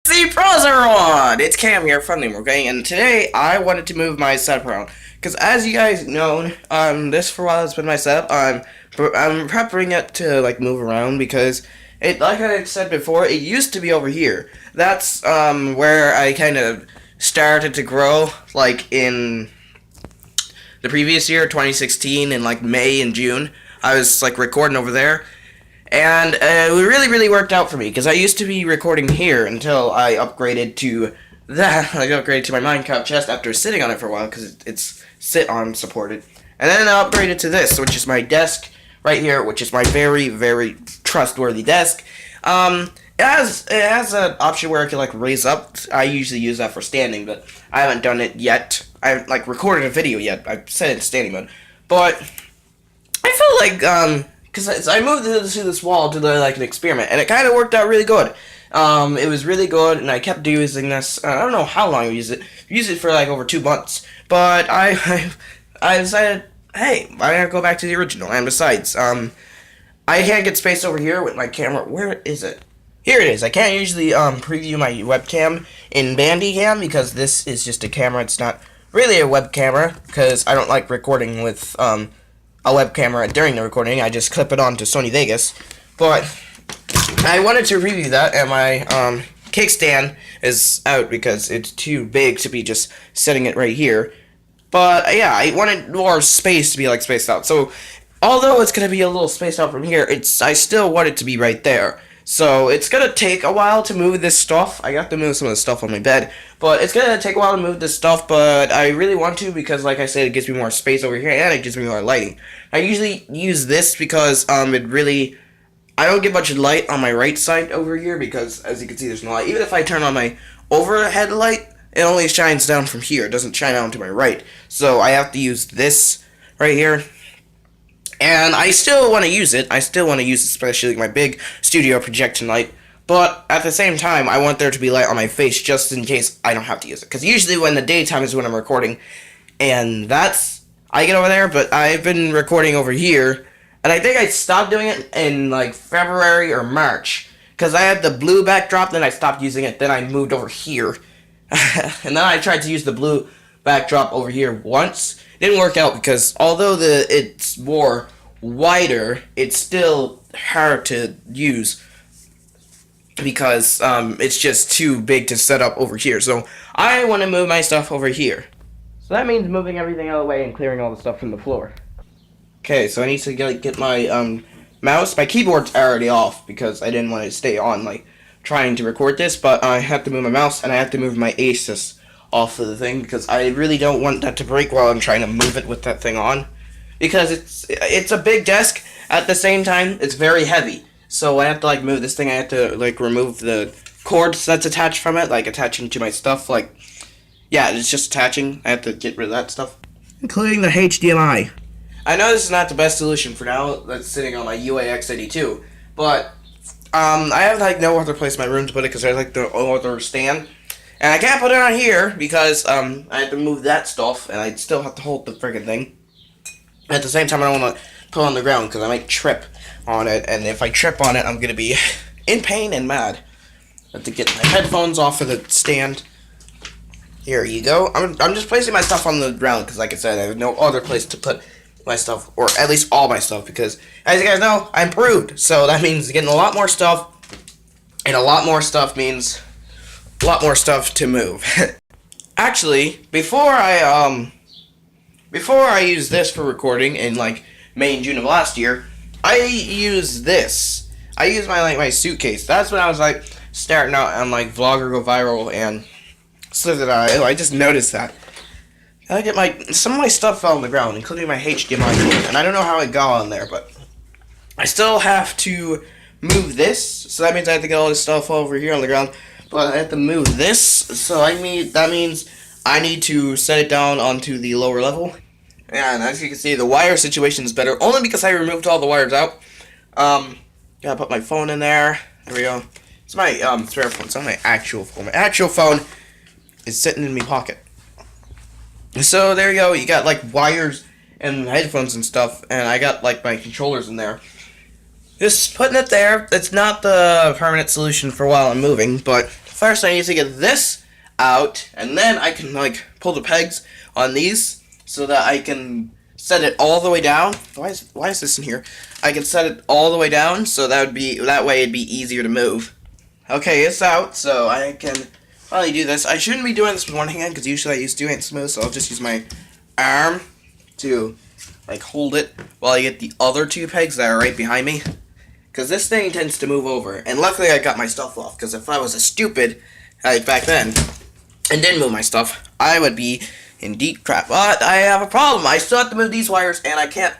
See, pros everyone! It's Cam here from the okay? And today I wanted to move my setup around. Because as you guys know, this for a while has been my setup. I'm prepping it to, like, move around because it, like I said before, it used to be over here. That's, where I kind of started to grow, like, in the previous year, 2016, in, like, May and June. I was, like, recording over there. And it really worked out for me, because I used to be recording here until I upgraded to that. I upgraded to my Minecraft chest after sitting on it for a while, because it's sit-on supported. And then I upgraded to this, which is my desk right here, which is my very trustworthy desk. It has an option where I can, like, raise up. I usually use that for standing, but I haven't done it yet. I haven't, like, recorded a video yet. I've set it in standing mode. But I felt like, because I moved to this wall to do, like, an experiment, and it kind of worked out really good. It was really good, and I kept using this. I don't know how long I used it. I used it for, like, over 2 months. But I decided, hey, why not go back to the original? And besides, I can't get space over here with my camera. Where is it? Here it is. I can't usually preview my webcam in Bandicam because this is just a camera. It's not really a web camera because I don't like recording with a web camera during the recording. I just clip it onto Sony Vegas. But I wanted to review that, and my kickstand is out because it's too big to be just setting it right here. But yeah, I wanted more space to be, like, spaced out. So although it's gonna be a little spaced out from here, I still want it to be right there. So it's gonna take a while to move this stuff. I got to move some of the stuff on my bed, but it's gonna take a while to move this stuff. But I really want to because, like I said, it gives me more space over here and it gives me more lighting. I usually use this because I don't get much light on my right side over here because, as you can see, there's no light. Even if I turn on my overhead light, it only shines down from here. It doesn't shine down to my right. So I have to use this right here. And I still want to use it. I still want to use it, especially my big studio projection light. But at the same time, I want there to be light on my face just in case I don't have to use it. Because usually when the daytime is when I'm recording. And I get over there, but I've been recording over here. And I think I stopped doing it in, like, February or March. Because I had the blue backdrop, then I stopped using it. Then I moved over here. And then I tried to use the blue backdrop over here once. It didn't work out because although it's more wider, it's still hard to use because it's just too big to set up over here. So I want to move my stuff over here. So that means moving everything out of the way and clearing all the stuff from the floor. Okay, so I need to get my mouse. My keyboard's already off because I didn't want to stay on, like, trying to record this, but I have to move my mouse and I have to move my Asus off of the thing because I really don't want that to break while I'm trying to move it with that thing on, because it's a big desk. At the same time, it's very heavy, so I have to, like, move this thing. I have to, like, remove the cords that's attached from it, like, attaching to my stuff. Like, yeah, it's just attaching. I have to get rid of that stuff, including the HDMI. I know this is not the best solution for now. That's sitting on my UAX82, but I have, like, no other place in my room to put it because there's, like, the other stand. And I can't put it on here because I have to move that stuff, and I still have to hold the friggin' thing. At the same time, I don't want to put it on the ground because I might trip on it, and if I trip on it, I'm going to be in pain and mad. I have to get my headphones off of the stand. Here you go. I'm just placing my stuff on the ground because, like I said, I have no other place to put my stuff, or at least all my stuff, because, as you guys know, I improved. So that means getting a lot more stuff, and a lot more stuff means a lot more stuff to move. Actually, before I used this for recording in, like, May and June of last year, I used this. I used my suitcase. That's when I was, like, starting out on, like, Vlogger Go Viral, and so that I just noticed that. Some of my stuff fell on the ground, including my HDMI cord, and I don't know how it got on there, but I still have to move this, so that means I have to get all this stuff over here on the ground. But I have to move this, so that means I need to set it down onto the lower level. And as you can see, the wire situation is better, only because I removed all the wires out. Gotta put my phone in there. There we go. It's my spare phone. It's not my actual phone. My actual phone is sitting in my pocket. So there you go. You got, like, wires and headphones and stuff, and I got, like, my controllers in there. Just putting it there. It's not the permanent solution for while I'm moving, but first I need to get this out, and then I can like pull the pegs on these so that I can set it all the way down. Why is this in here? I can set it all the way down, so that way it'd be easier to move. Okay, it's out, so I can probably do this. I shouldn't be doing this with one hand because usually I use two hands smooth, so I'll just use my arm to like hold it while I get the other two pegs that are right behind me. Because this thing tends to move over, and luckily I got my stuff off. Because if I was a stupid like back then and didn't move my stuff, I would be in deep crap. But I have a problem. I still have to move these wires, and I can't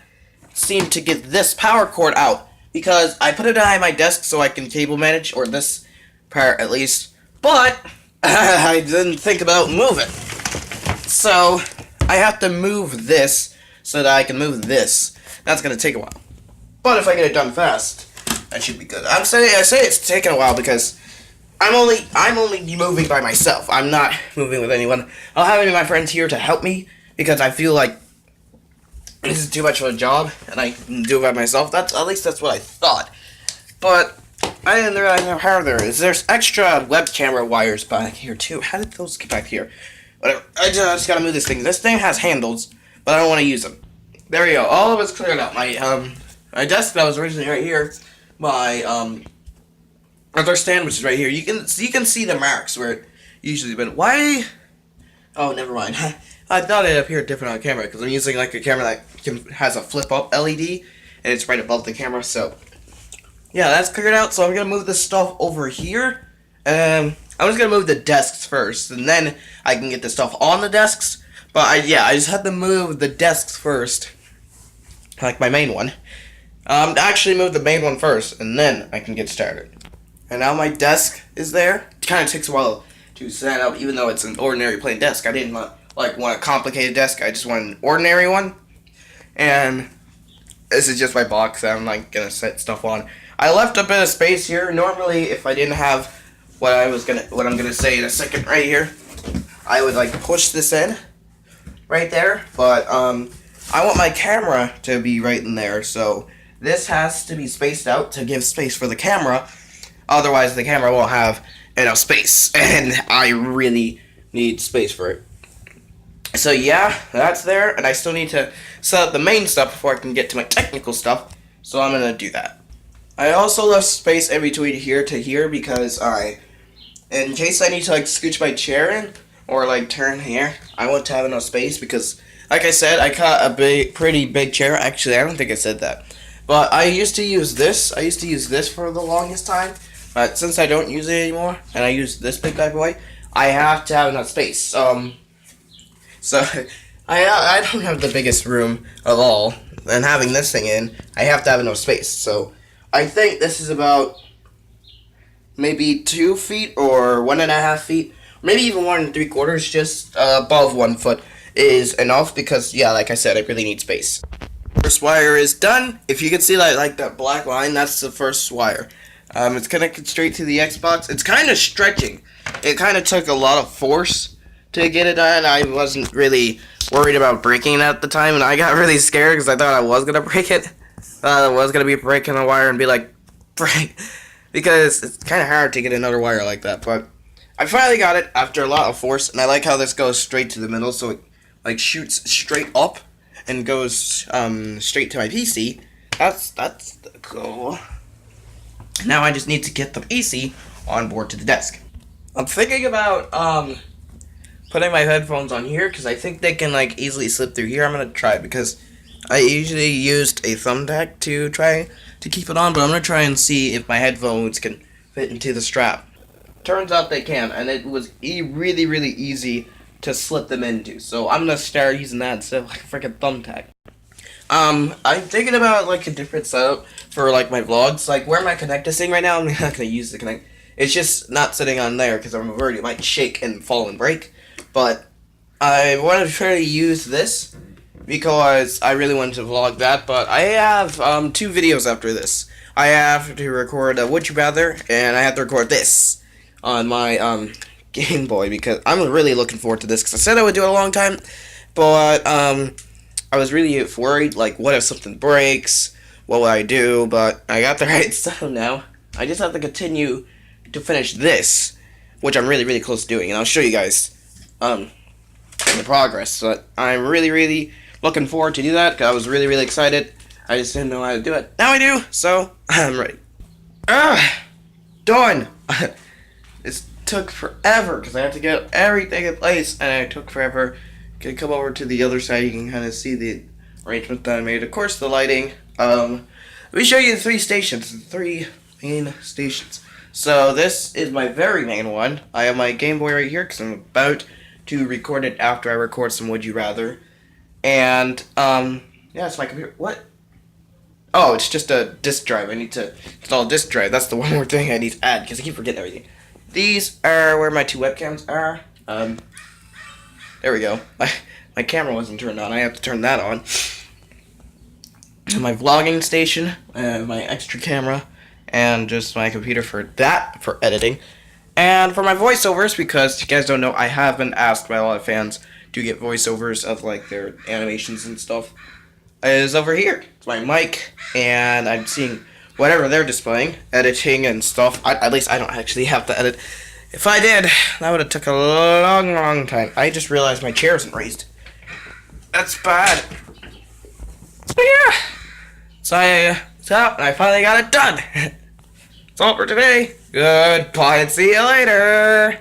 seem to get this power cord out because I put it behind my desk so I can cable manage, or this part at least. But I didn't think about moving, so I have to move this so that I can move this. That's gonna take a while, but if I get it done fast, that should be good. I say it's taking a while because I'm only moving by myself. I'm not moving with anyone. I'll have any of my friends here to help me because I feel like this is too much of a job and I can do it by myself. At least that's what I thought. But I didn't realize how there is. There's extra web camera wires back here too. How did those get back here? Whatever. I just gotta move this thing. This thing has handles, but I don't want to use them. There we go. All of it's cleared out. My desk that was originally right here. My other stand, which is right here. You can see the marks where it usually been. Why? Oh, never mind. I thought it appeared different on camera because I'm using like a camera that has a flip up LED and it's right above the camera. So yeah, that's cleared out. So I'm gonna move this stuff over here. I'm just gonna move the desks first, and then I can get the stuff on the desks. But I just had to move the desks first, like my main one. Actually move the main one first, and then I can get started. And now my desk is there. It kind of takes a while to set up, even though it's an ordinary plain desk. I didn't want a complicated desk. I just want an ordinary one. And this is just my box that I'm like gonna set stuff on. I left a bit of space here. Normally, if I didn't have what I'm gonna say in a second right here, I would like push this in right there. But I want my camera to be right in there, so this has to be spaced out to give space for the camera. Otherwise, the camera won't have enough space, and I really need space for it. So yeah, that's there, and I still need to set up the main stuff before I can get to my technical stuff, so I'm gonna do that. I also left space in between here to here because in case I need to like scooch my chair in or like turn here, I want to have enough space because, like I said, I got a pretty big chair. Actually, I don't think I said that. But I used to use this. I used to use this for the longest time. But since I don't use it anymore, and I use this big bad boy, I have to have enough space. So I don't have the biggest room of all. And having this thing in, I have to have enough space. So I think this is about maybe 2 feet or 1.5 feet. Maybe even 1 3/4, just above 1 foot is enough because, yeah, like I said, I really need space. First wire is done. If you can see like that black line, that's the first wire. It's connected straight to the Xbox. It's kind of stretching. It kind of took a lot of force to get it done. I wasn't really worried about breaking it at the time, and I got really scared because I thought I was gonna break it. I was gonna be breaking the wire and be like, break, because it's kind of hard to get another wire like that. But I finally got it after a lot of force, and I like how this goes straight to the middle, so it like shoots straight up and goes straight to my PC. That's cool. Now I just need to get the PC on board to the desk. I'm thinking about putting my headphones on here because I think they can like easily slip through here. I'm gonna try it because I usually used a thumbtack to try to keep it on, but I'm gonna try and see if my headphones can fit into the strap. Turns out they can, and it was really easy to slip them into. So I'm gonna start using that instead of like a freaking thumbtack. I'm thinking about like a different setup for like my vlogs. Like where my Connect is sitting right now, I'm not gonna use the Connect. It's just not sitting on there because I'm worried it might shake and fall and break. But I want to try to use this because I really wanted to vlog that. But I have 2 videos after this. I have to record Would You Rather, and I have to record this on my Game Boy because I'm really looking forward to this because I said I would do it a long time, but I was really worried, like, what if something breaks? What would I do? But I got the right stuff now. I just have to continue to finish this. which I'm really, really close to doing, and I'll show you guys the progress. So I'm really, really looking forward to do that, because I was really, really excited. I just didn't know how to do it. Now I do, so I'm ready. Done! It took forever, because I had to get everything in place, and it took forever. You can come over to the other side, you can kind of see the arrangement that I made. Of course, the lighting. Let me show you the 3 stations, the 3 main stations. So this is my very main one. I have my Game Boy right here, because I'm about to record it after I record some Would You Rather. And, yeah, it's my computer. What? Oh, it's just a disk drive. I need to install a disk drive. That's the one more thing I need to add, because I keep forgetting everything. These are where my 2 webcams are. There we go. My camera wasn't turned on. I have to turn that on. My vlogging station, my extra camera, and just my computer for editing. And for my voiceovers, because you guys don't know, I have been asked by a lot of fans to get voiceovers of like their animations and stuff, is over here. It's my mic, and I'm seeing whatever they're displaying, editing and stuff. At least I don't actually have to edit. If I did, that would have took a long, long time. I just realized my chair isn't raised. That's bad. So yeah. So I finally got it done. That's all for today. Goodbye and see you later.